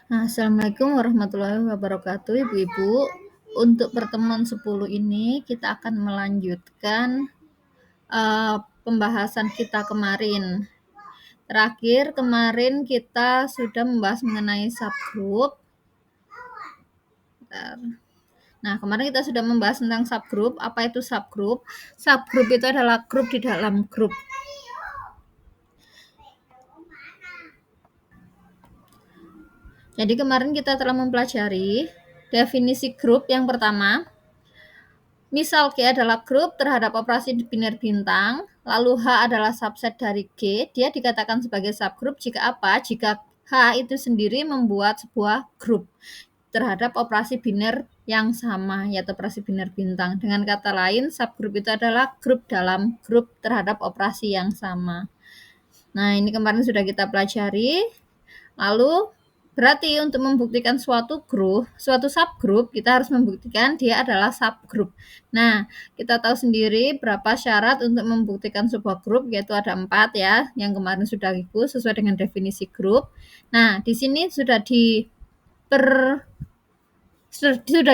Nah, Assalamualaikum warahmatullahi wabarakatuh, Ibu-ibu. Untuk pertemuan 10 ini kita akan melanjutkan pembahasan kita kemarin. Terakhir kemarin kita sudah membahas mengenai subgroup. Nah, kemarin kita sudah membahas tentang subgroup. Apa itu subgroup? Subgroup itu adalah grup di dalam grup. Jadi kemarin kita telah mempelajari definisi grup yang pertama. Misal G adalah grup terhadap operasi biner bintang, lalu H adalah subset dari G, dia dikatakan sebagai subgroup jika apa? Jika H itu sendiri membuat sebuah grup terhadap operasi biner yang sama, yaitu operasi biner bintang. Dengan kata lain, subgroup itu adalah grup dalam grup terhadap operasi yang sama. Nah, ini kemarin sudah kita pelajari. Lalu berarti untuk membuktikan suatu subgroup, kita harus membuktikan dia adalah subgroup. Nah, kita tahu sendiri berapa syarat untuk membuktikan sebuah grup, yaitu ada 4 ya, yang kemarin sudah Ibu sesuai dengan definisi grup. Nah, di sini sudah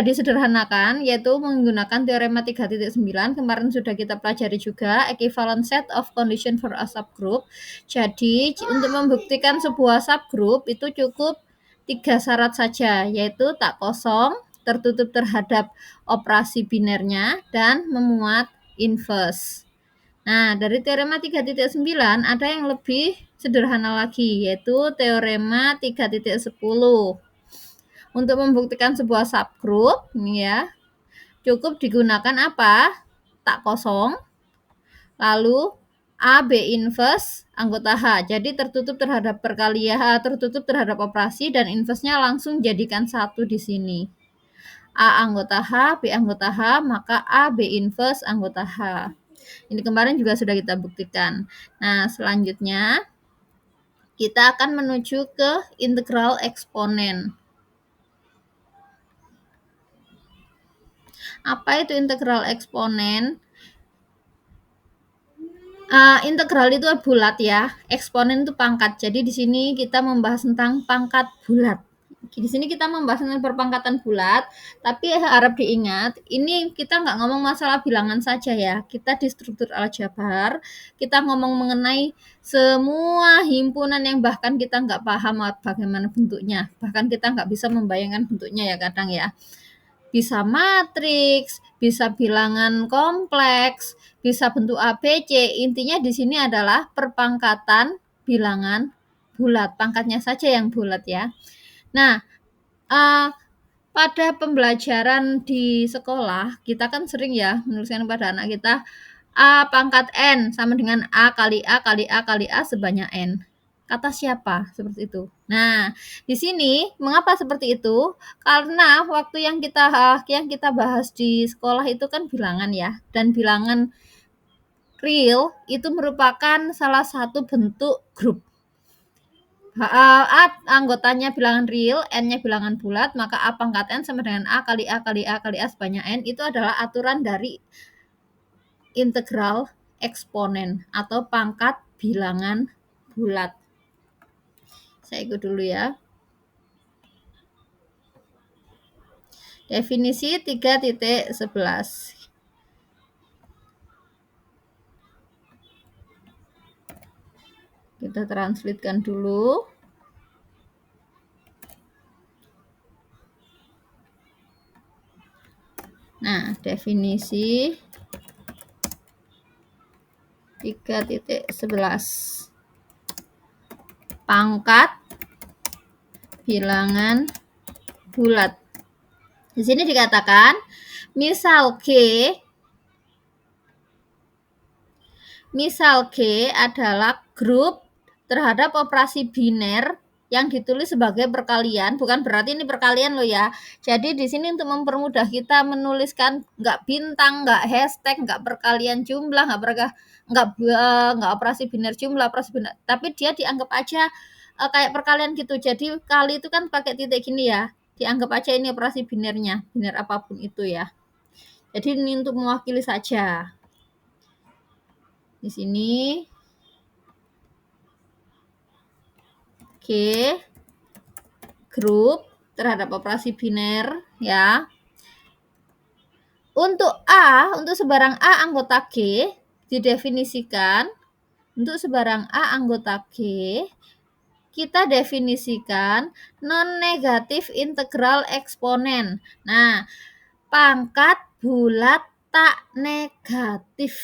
disederhanakan, yaitu menggunakan teorema 3.9. Kemarin sudah kita pelajari juga equivalent set of condition for a subgroup. Jadi untuk membuktikan sebuah subgroup itu cukup 3 syarat saja, yaitu tak kosong, tertutup terhadap operasi binernya, dan memuat inverse. Nah, dari teorema 3.9 ada yang lebih sederhana lagi, yaitu teorema 3.10. Untuk membuktikan sebuah subgroup, ini ya, cukup digunakan apa? Tak kosong, lalu A, B inverse, anggota H. Jadi tertutup terhadap perkalian, tertutup terhadap operasi, dan inverse-nya langsung jadikan satu di sini. A anggota H, B anggota H, maka A, B inverse, anggota H. Ini kemarin juga sudah kita buktikan. Nah, selanjutnya kita akan menuju ke integral eksponen. Apa itu integral eksponen? Integral itu bulat ya, eksponen itu pangkat. Jadi di sini kita membahas tentang pangkat bulat. Di sini kita membahas tentang perpangkatan bulat, tapi harap diingat, ini kita nggak ngomong masalah bilangan saja ya. Kita di struktur aljabar, kita ngomong mengenai semua himpunan yang bahkan kita nggak paham bagaimana bentuknya. Bahkan kita nggak bisa membayangkan bentuknya ya kadang ya. Bisa matriks, bisa bilangan kompleks, bisa bentuk ABC. Intinya di sini adalah perpangkatan bilangan bulat. Pangkatnya saja yang bulat ya. Nah, pada pembelajaran di sekolah, kita kan sering ya menuliskan pada anak kita A pangkat N sama dengan A kali A kali A kali A sebanyak N. Kata siapa? Seperti itu. Nah, di sini mengapa seperti itu? Karena waktu yang kita bahas di sekolah itu kan bilangan ya, dan bilangan real itu merupakan salah satu bentuk grup. A anggotanya bilangan real, N-nya bilangan bulat, maka A pangkat N sama dengan A kali A kali A kali A sebanyak N. Itu adalah aturan dari integral eksponen atau pangkat bilangan bulat. Saya ikut dulu ya. Definisi 3.11. Kita translatekan dulu. Nah, definisi 3.11. Pangkat bilangan bulat. Di sini dikatakan, misal G adalah grup terhadap operasi biner yang ditulis sebagai perkalian, bukan berarti ini perkalian loh ya. Jadi di sini untuk mempermudah kita menuliskan nggak bintang, nggak hashtag, nggak perkalian jumlah, nggak operasi biner jumlah, operasi biner, tapi dia dianggap aja kayak perkalian gitu. Jadi kali itu kan pakai titik gini ya. Dianggap aja ini operasi binernya, biner apapun itu ya. Jadi ini untuk mewakili saja. Di sini G group terhadap operasi biner ya. Untuk A, untuk sebarang A anggota G didefinisikan, untuk sebarang A anggota G kita definisikan non-negatif integral eksponen. Nah, pangkat bulat tak negatif.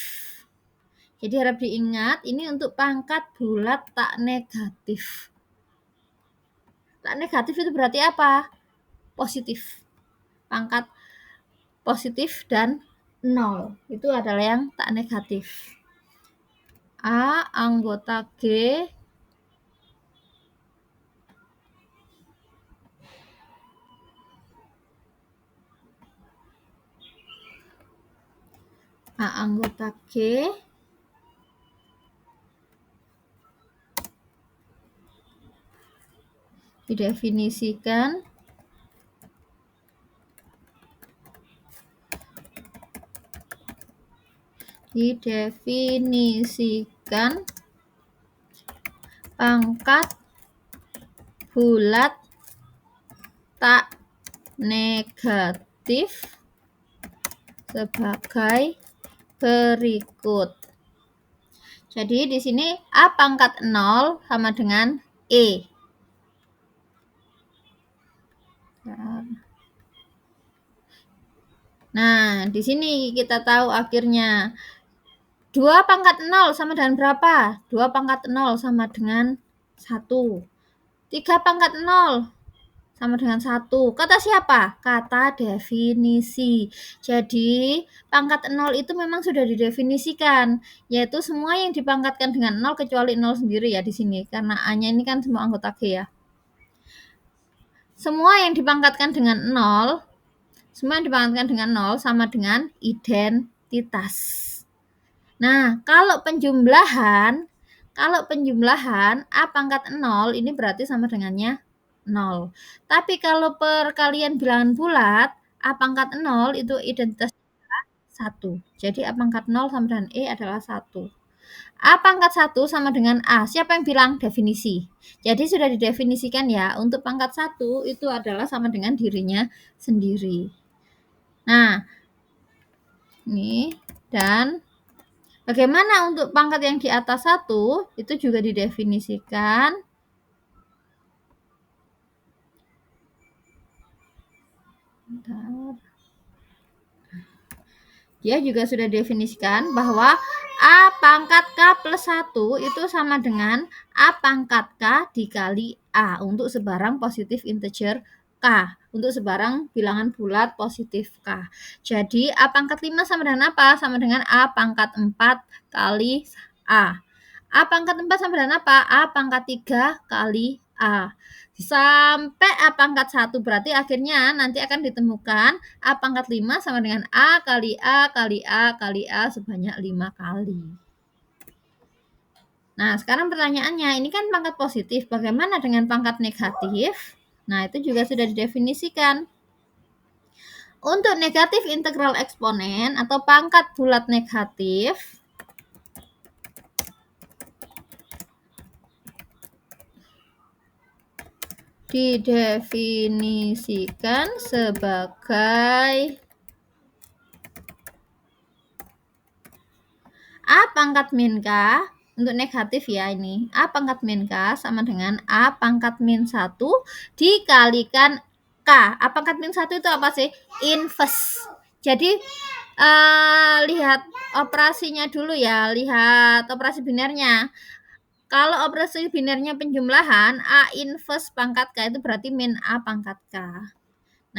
Jadi harap diingat, ini untuk pangkat bulat tak negatif. Tak negatif itu berarti apa? Positif. Pangkat positif dan 0. Itu adalah yang tak negatif. A anggota G anggota G didefinisikan pangkat bulat tak negatif sebagai berikut. Jadi di sini A pangkat 0 sama dengan E. Nah, di sini kita tahu akhirnya 2 pangkat 0 sama dengan berapa? 2 pangkat 0 sama dengan 1. 3 pangkat 0 sama dengan 1. Kata siapa? Kata definisi. Jadi, pangkat 0 itu memang sudah didefinisikan, yaitu semua yang dipangkatkan dengan 0 kecuali 0 sendiri ya di sini, karena A-nya ini kan semua anggota G ya. Semua yang dipangkatkan dengan 0 sama dengan identitas. Nah, kalau penjumlahan A pangkat 0 ini berarti sama dengannya 0. Tapi kalau perkalian bilangan bulat, A pangkat 0 itu identitasnya 1. Jadi A pangkat 0 sama dengan E adalah 1. A pangkat 1 sama dengan A. Siapa yang bilang? Definisi. Jadi sudah didefinisikan ya, untuk pangkat 1 itu adalah sama dengan dirinya sendiri. Nah, ini dan bagaimana untuk pangkat yang di atas 1? Itu juga didefinisikan. Dia juga sudah definisikan bahwa A pangkat K plus 1 itu sama dengan A pangkat K dikali A untuk sebarang positif integer K. Untuk sebarang bilangan bulat positif K. Jadi A pangkat 5 sama dengan apa? Sama dengan A pangkat 4 kali A. A pangkat 4 sama dengan apa? A pangkat 3 kali A. Sampai A pangkat 1 berarti akhirnya nanti akan ditemukan A pangkat 5 sama dengan A kali A kali A kali A sebanyak 5 kali. Nah, sekarang pertanyaannya, ini kan pangkat positif, bagaimana dengan pangkat negatif? Nah, itu juga sudah didefinisikan. Untuk negatif integral eksponen atau pangkat bulat negatif, didefinisikan sebagai A pangkat min K, untuk negatif ya ini, A pangkat min K sama dengan A pangkat min 1 dikalikan K. A pangkat min 1 itu apa sih? Inverse. Jadi lihat operasinya dulu ya, lihat operasi binernya. Kalau operasi binernya penjumlahan, A inverse pangkat K itu berarti min A pangkat K.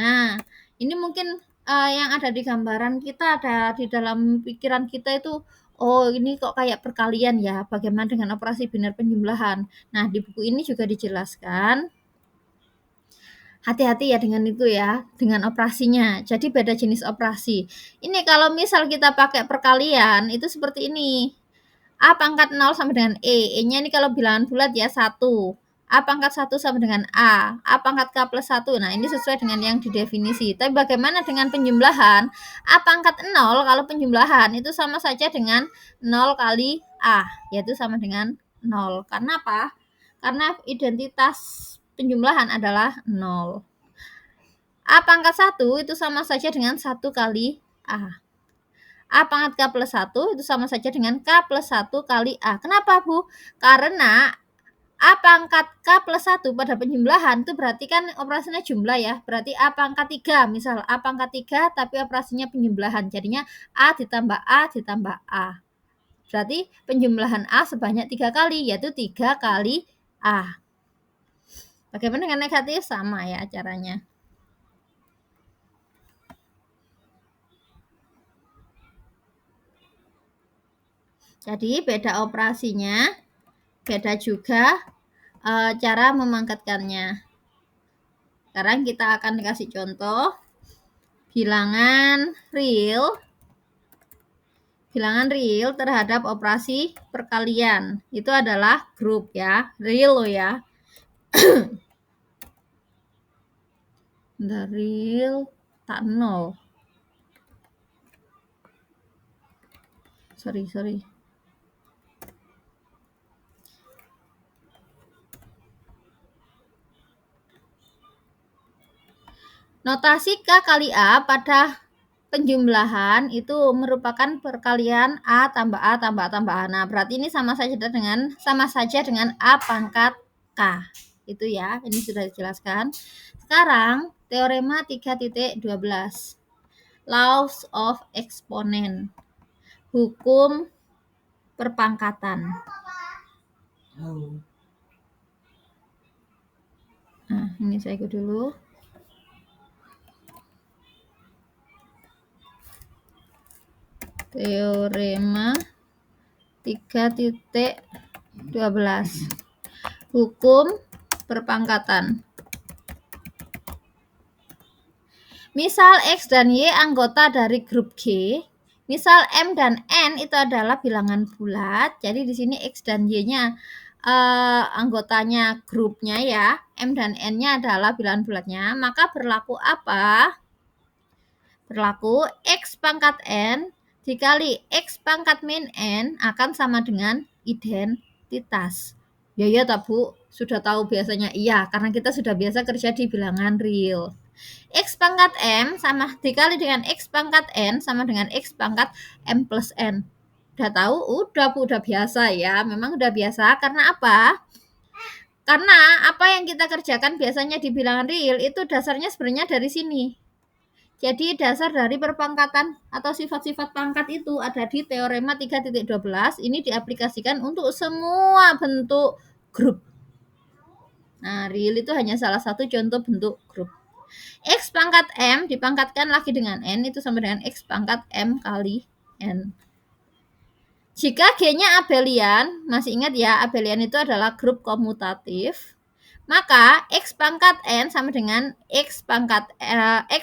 Nah, ini mungkin yang ada di gambaran kita, ada di dalam pikiran kita itu, oh ini kok kayak perkalian ya, bagaimana dengan operasi biner penjumlahan. Nah, di buku ini juga dijelaskan, hati-hati ya dengan itu ya, dengan operasinya. Jadi beda jenis operasi. Ini kalau misal kita pakai perkalian, itu seperti ini. A pangkat 0 sama dengan E. E-nya ini kalau bilangan bulat ya 1. A pangkat 1 sama dengan A. A pangkat K plus 1. Nah, ini sesuai dengan yang didefinisi. Tapi bagaimana dengan penjumlahan? A pangkat 0 kalau penjumlahan itu sama saja dengan 0 kali A. Yaitu sama dengan 0. Karena apa? Karena identitas penjumlahan adalah 0. A pangkat 1 itu sama saja dengan 1 kali A. A pangkat K plus 1 itu sama saja dengan K plus 1 kali A. Kenapa, Bu? Karena A pangkat K plus 1 pada penjumlahan itu berarti kan operasinya jumlah ya. Berarti A pangkat 3. Misal A pangkat 3 tapi operasinya penjumlahan. Jadinya A ditambah A ditambah A. Berarti penjumlahan A sebanyak 3 kali, yaitu 3 kali A. Bagaimana dengan negatif? Sama ya caranya. Jadi beda operasinya, beda juga cara memangkatkannya. Sekarang kita akan kasih contoh bilangan real terhadap operasi perkalian. Itu adalah grup ya, real loh ya. Real tak 0. Sorry. Notasi K kali A pada penjumlahan itu merupakan perkalian A tambah A tambah A tambah A. Nah, berarti ini sama saja dengan A pangkat K. Itu ya, ini sudah dijelaskan. Sekarang teorema 3.12. Laws of exponent. Hukum perpangkatan. Nah, ini saya ikut dulu. Teorema 3.12. Hukum perpangkatan. Misal X dan Y anggota dari grup G, misal M dan N itu adalah bilangan bulat. Jadi di sini X dan Y-nya anggotanya grupnya ya, M dan N-nya adalah bilangan bulatnya, maka berlaku apa? Berlaku X pangkat N dikali X pangkat min N akan sama dengan identitas. Ya tak Bu, sudah tahu biasanya iya, karena kita sudah biasa kerja di bilangan real. X pangkat M sama dikali dengan X pangkat N sama dengan X pangkat M plus N. Udah tahu? Udah Bu, udah biasa ya. Memang udah biasa, karena apa? Karena apa yang kita kerjakan biasanya di bilangan real itu dasarnya sebenarnya dari sini. Jadi dasar dari perpangkatan atau sifat-sifat pangkat itu ada di teorema 3.12. Ini diaplikasikan untuk semua bentuk grup. Nah, real itu hanya salah satu contoh bentuk grup. X pangkat M dipangkatkan lagi dengan N itu sama dengan X pangkat M kali N. Jika G-nya abelian, masih ingat ya, abelian itu adalah grup komutatif, maka X pangkat N sama dengan X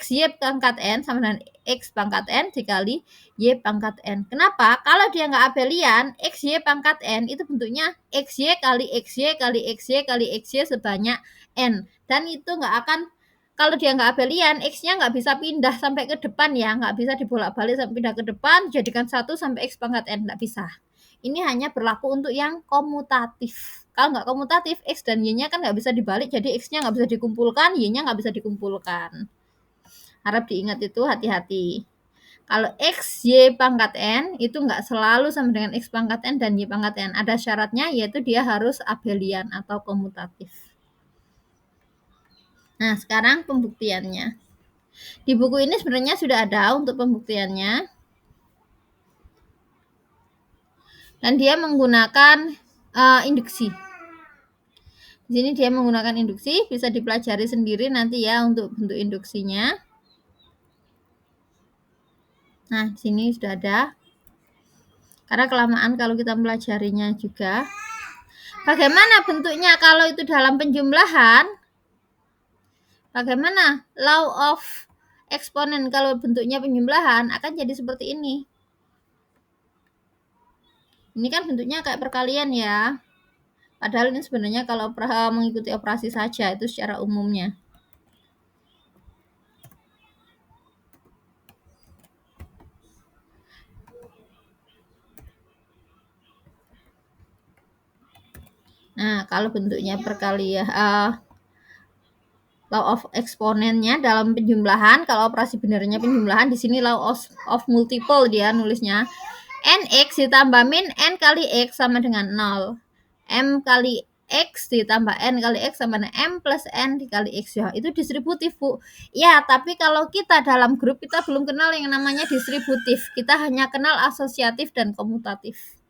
Y pangkat N sama dengan X pangkat N dikali Y pangkat N. Kenapa? Kalau dia nggak abelian, X Y pangkat N itu bentuknya XY kali XY kali XY kali XY sebanyak N. Dan itu nggak akan, kalau dia nggak abelian, X-nya nggak bisa pindah sampai ke depan ya, nggak bisa dibolak-balik sampai pindah ke depan, jadikan 1 sampai X pangkat N, nggak bisa. Ini hanya berlaku untuk yang komutatif. Kalau nggak komutatif, X dan Y-nya kan nggak bisa dibalik, jadi X-nya nggak bisa dikumpulkan, Y-nya nggak bisa dikumpulkan. Harap diingat itu, hati-hati. Kalau X, Y pangkat N itu nggak selalu sama dengan X pangkat N dan Y pangkat N. Ada syaratnya, yaitu dia harus abelian atau komutatif. Nah, sekarang pembuktiannya. Di buku ini sebenarnya sudah ada untuk pembuktiannya. Dan dia menggunakan induksi. Di sini dia menggunakan induksi, bisa dipelajari sendiri nanti ya untuk bentuk induksinya. Nah, di sini sudah ada. Karena kelamaan kalau kita mempelajarinya juga. Bagaimana bentuknya kalau itu dalam penjumlahan? Bagaimana law of exponent kalau bentuknya penjumlahan akan jadi seperti ini. Ini kan bentuknya kayak perkalian ya. Padahal ini sebenarnya kalau mengikuti operasi saja itu secara umumnya. Nah, kalau bentuknya perkalian law of eksponennya dalam penjumlahan. Kalau operasi benernya penjumlahan, di sini law of multiple dia nulisnya. Nx ditambah min n kali x sama dengan 0. M kali X ditambah N kali X sama dengan M plus N dikali X. Ya, itu distributif, Bu. Ya, tapi kalau kita dalam grup, kita belum kenal yang namanya distributif. Kita hanya kenal asosiatif dan komutatif.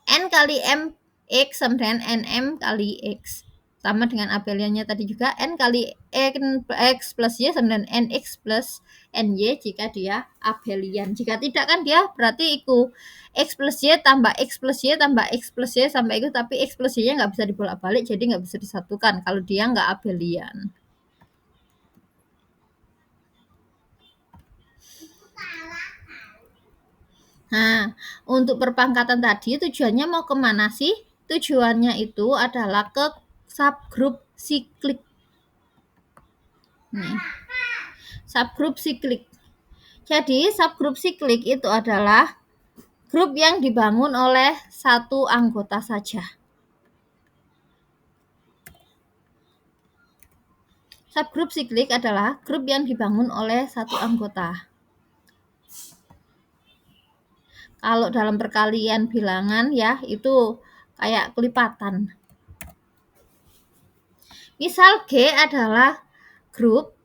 N kali M X sama dengan NM kali X. Sama dengan abeliannya tadi juga, N kali N X plus Y sama dengan NX plus NY jika dia abelian. Jika tidak kan dia berarti itu X plus Y tambah X plus Y tambah X plus Y sampai itu, tapi X plus Y-nya nggak bisa dibolak-balik, jadi nggak bisa disatukan kalau dia nggak abelian. Nah, untuk perpangkatan tadi tujuannya mau kemana sih? Tujuannya itu adalah ke subgroup siklik. Nih, subgroup siklik. Jadi subgroup siklik itu adalah grup yang dibangun oleh satu anggota saja. Subgroup siklik adalah grup yang dibangun oleh satu anggota. Kalau dalam perkalian bilangan ya itu kayak kelipatan. Misal G adalah grup,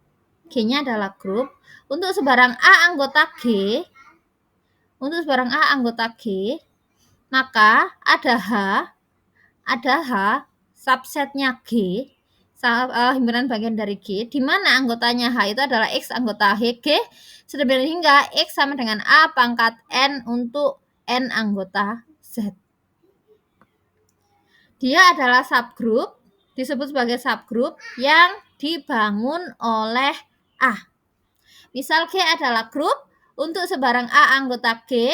G-nya adalah grup. Untuk sebarang A anggota G, maka ada H subsetnya G, himpunan bagian dari G, di mana anggotanya H itu adalah X anggota G, sedemikian hingga X sama dengan A pangkat N untuk N anggota Z. Dia adalah subgroup, disebut sebagai subgroup yang dibangun oleh A. Misal G adalah grup, untuk sebarang A anggota G,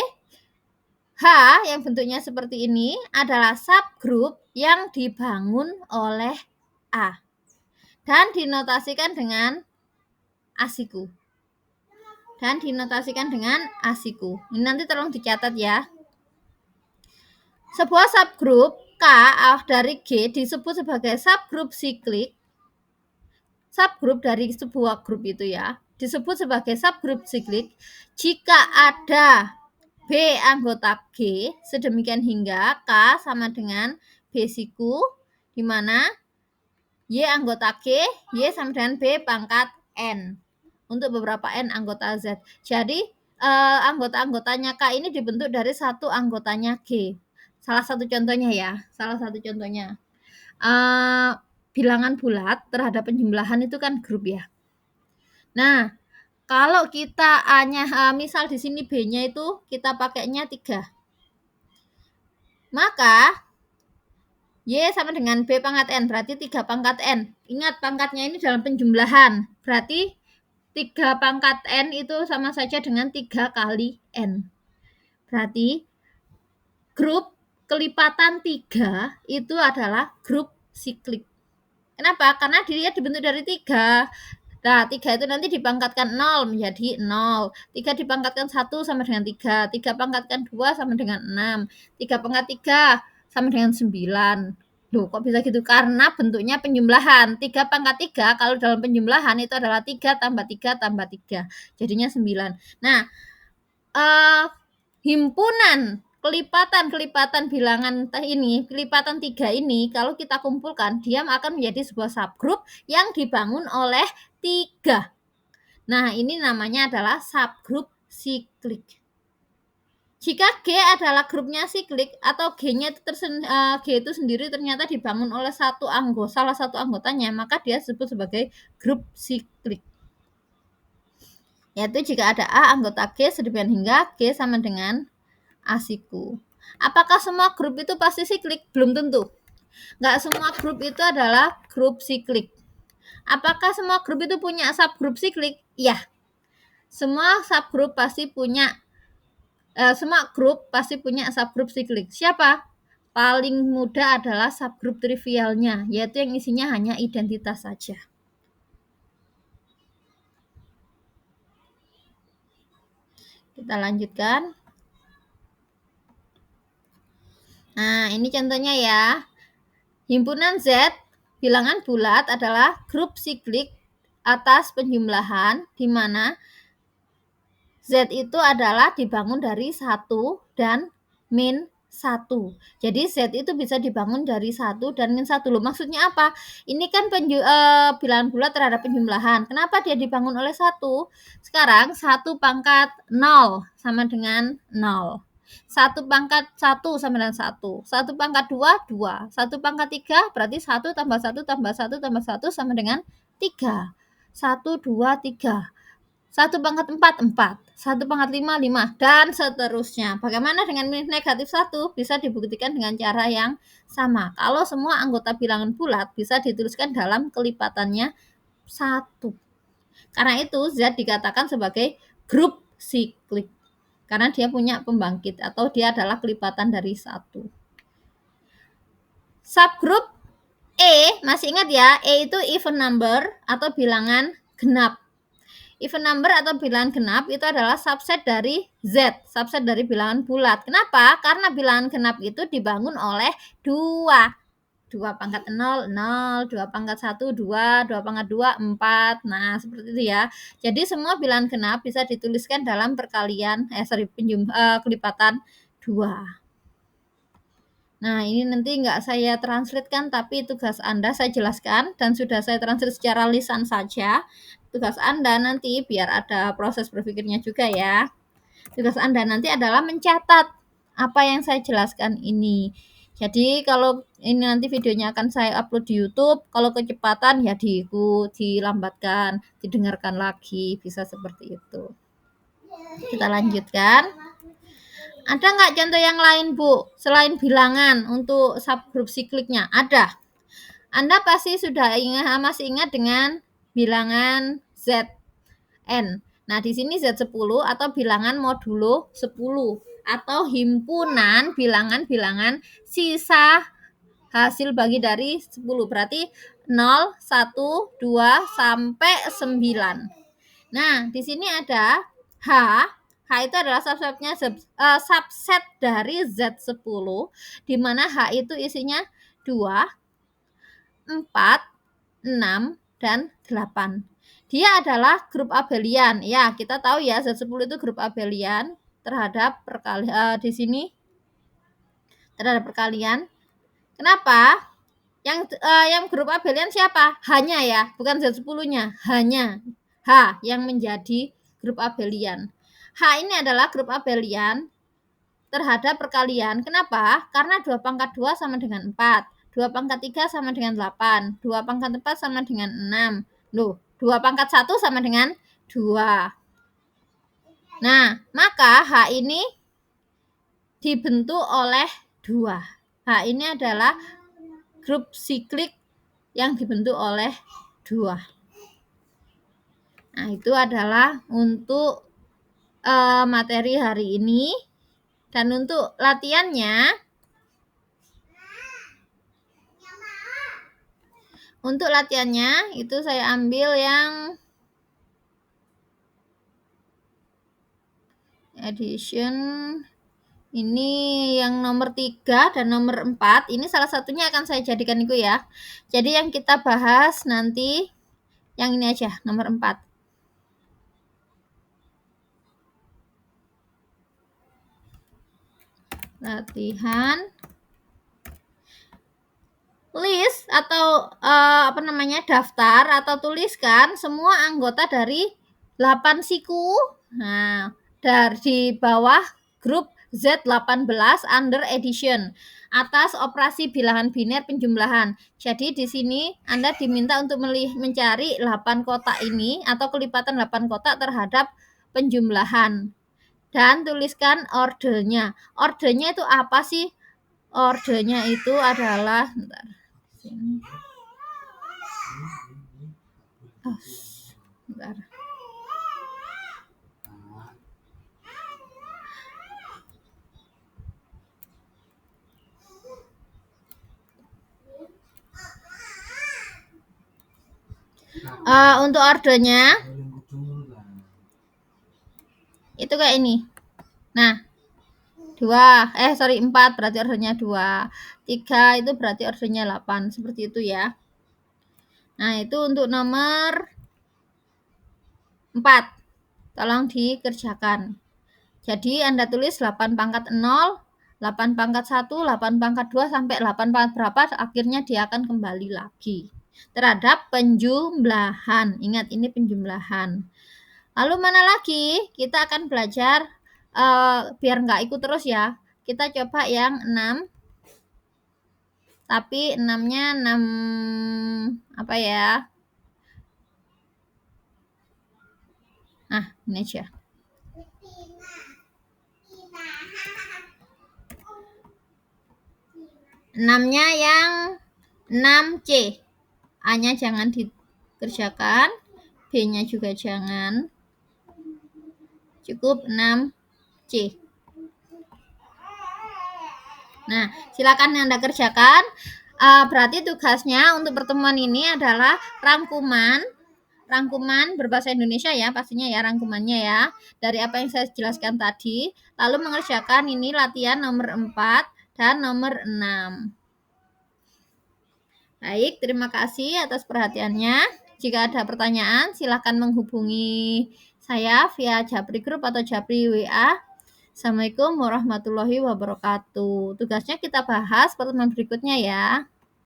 H yang bentuknya seperti ini adalah subgroup yang dibangun oleh A. Dan dinotasikan dengan asiku. Ini nanti tolong dicatat ya. Sebuah subgroup K dari G disebut sebagai subgroup siklik. Subgroup dari sebuah grup itu ya, disebut sebagai subgroup siklik jika ada B anggota G, sedemikian hingga K sama dengan B siku, di mana Y anggota G, Y sama dengan B pangkat N. Untuk beberapa N anggota Z. Jadi anggota-anggotanya K ini dibentuk dari satu anggotanya G. Salah satu contohnya ya, bilangan bulat terhadap penjumlahan itu kan grup ya. Nah, kalau kita A-nya, misal di sini B-nya itu kita pakainya 3. Maka Y sama dengan B pangkat N, berarti 3 pangkat N. Ingat pangkatnya ini dalam penjumlahan, berarti 3 pangkat N itu sama saja dengan 3 kali N. Berarti grup kelipatan 3 itu adalah grup siklik. Kenapa? Karena dia dibentuk dari 3. Nah, 3 itu nanti dipangkatkan 0 menjadi 0. 3 dipangkatkan 1 sama dengan 3. 3 pangkatkan 2 sama dengan 6. 3 pangkat 3 sama dengan 9. Loh, kok bisa gitu? Karena bentuknya penjumlahan. 3 pangkat 3, kalau dalam penjumlahan itu adalah 3 tambah 3 tambah 3. Jadinya 9. Nah, himpunan kelipatan bilangan ini, kelipatan 3 ini, kalau kita kumpulkan, dia akan menjadi sebuah subgroup yang dibangun oleh 3. Nah, ini namanya adalah subgroup siklik. Jika G adalah grupnya siklik atau G-nya itu G itu sendiri ternyata dibangun oleh salah satu anggotanya, maka dia disebut sebagai grup siklik. Yaitu jika ada A anggota G sedemikian hingga G sama dengan asiku. Apakah semua grup itu pasti siklik? Belum tentu. Nggak semua grup itu adalah grup siklik. Apakah semua grup itu punya subgrup siklik? Iya. Semua grup pasti punya subgrup siklik. Siapa? Paling mudah adalah subgrup trivialnya, yaitu yang isinya hanya identitas saja. Kita lanjutkan. Nah, ini contohnya ya. Himpunan Z bilangan bulat adalah grup siklik atas penjumlahan di mana Z itu adalah dibangun dari 1 dan min 1. Jadi Z itu bisa dibangun dari 1 dan min 1. Loh, maksudnya apa? Ini kan bilangan bulat terhadap penjumlahan. Kenapa dia dibangun oleh 1? Sekarang 1 pangkat 0 sama dengan 0. 1 pangkat 1 sama dengan 1. 1 pangkat 2, 2. 1 pangkat 3 berarti 1 tambah 1 tambah 1 tambah 1 sama dengan 3. 1, 2, 3. 1 pangkat 4, 4. 1 pangkat 5, 5. Dan seterusnya. Bagaimana dengan negatif 1? Bisa dibuktikan dengan cara yang sama. Kalau semua anggota bilangan bulat bisa dituliskan dalam kelipatannya 1. Karena itu Z dikatakan sebagai grup siklik. Karena dia punya pembangkit atau dia adalah kelipatan dari 1. Subgrup E, masih ingat ya? E itu even number atau bilangan genap. Even number atau bilangan genap itu adalah subset dari Z, subset dari bilangan bulat. Kenapa? Karena bilangan genap itu dibangun oleh 2. 2 pangkat 0, 0, 2 pangkat 1, 2, 2 pangkat 2, 4. Nah, seperti itu ya. Jadi semua bilangan genap bisa dituliskan dalam perkalian, kelipatan 2. Nah, ini nanti nggak saya translatekan, tapi tugas Anda saya jelaskan dan sudah saya translate secara lisan saja. Tugas Anda nanti biar ada proses berpikirnya juga ya. Tugas Anda nanti adalah mencatat apa yang saya jelaskan ini. Jadi kalau ini nanti videonya akan saya upload di YouTube, kalau kecepatan ya dilambatkan, didengarkan lagi, bisa seperti itu. Kita lanjutkan. Ada nggak contoh yang lain, Bu? Selain bilangan untuk subgrup sikliknya? Ada. Anda pasti sudah masih ingat dengan bilangan Zn. Nah, di sini Z10 atau bilangan modulo 10 atau himpunan bilangan-bilangan sisa hasil bagi dari 10. Berarti 0, 1, 2 sampai 9. Nah, di sini ada H. H itu adalah subset dari Z10, di mana H itu isinya 2, 4, 6, dan 8. Dia adalah grup abelian. Ya, kita tahu ya Z10 itu grup abelian terhadap di sini terhadap perkalian. Kenapa? Yang grup abelian siapa? Hanya ya, bukan Z10-nya. Hanya H yang menjadi grup abelian. H ini adalah grup abelian terhadap perkalian. Kenapa? Karena 2 pangkat 2 sama dengan 4. 2 pangkat 3 sama dengan 8. 2 pangkat 4 sama dengan 6. Loh, 2 pangkat 1 sama dengan 2. Nah, maka H ini dibentuk oleh 2. H ini adalah grup siklik yang dibentuk oleh 2. Nah, itu adalah untuk materi hari ini. Dan untuk latihannya, itu saya ambil yang edition ini yang nomor 3 dan nomor 4. Ini salah satunya akan saya jadikan itu ya. Jadi yang kita bahas nanti yang ini aja, nomor 4. Latihan list atau daftar atau tuliskan semua anggota dari 8 siku. Nah, dari bawah grup Z18 under edition atas operasi bilangan biner penjumlahan. Jadi di sini Anda diminta untuk mencari 8 kotak ini atau kelipatan 8 kotak terhadap penjumlahan. Dan tuliskan ordernya. Ordernya itu apa sih? Ordernya itu adalah sini. Bentar. Untuk ordernya itu kayak ini. Nah, 4 berarti ordernya 2. 3 itu berarti ordernya 8. Seperti itu ya. Nah, itu untuk nomor 4. Tolong dikerjakan. Jadi Anda tulis 8 pangkat 0, 8 pangkat 1, 8 pangkat 2, sampai 8 pangkat berapa, akhirnya dia akan kembali lagi terhadap penjumlahan. Ingat, ini penjumlahan. Lalu mana lagi? Kita akan belajar, biar nggak ikut terus ya. Kita coba yang 6. Tapi 6-nya 6 apa ya? Nah, ini aja. 6-nya yang 6C. A-nya jangan dikerjakan, B-nya juga jangan. Cukup 6C. Nah, silakan Anda kerjakan. Berarti tugasnya untuk pertemuan ini adalah rangkuman berbahasa Indonesia ya, pastinya ya rangkumannya ya, dari apa yang saya jelaskan tadi, lalu mengerjakan ini latihan nomor 4 dan nomor 6. Baik, terima kasih atas perhatiannya. Jika ada pertanyaan, silakan menghubungi saya via Japri Group atau Japri WA. Assalamualaikum warahmatullahi wabarakatuh. Tugasnya kita bahas pertemuan berikutnya ya.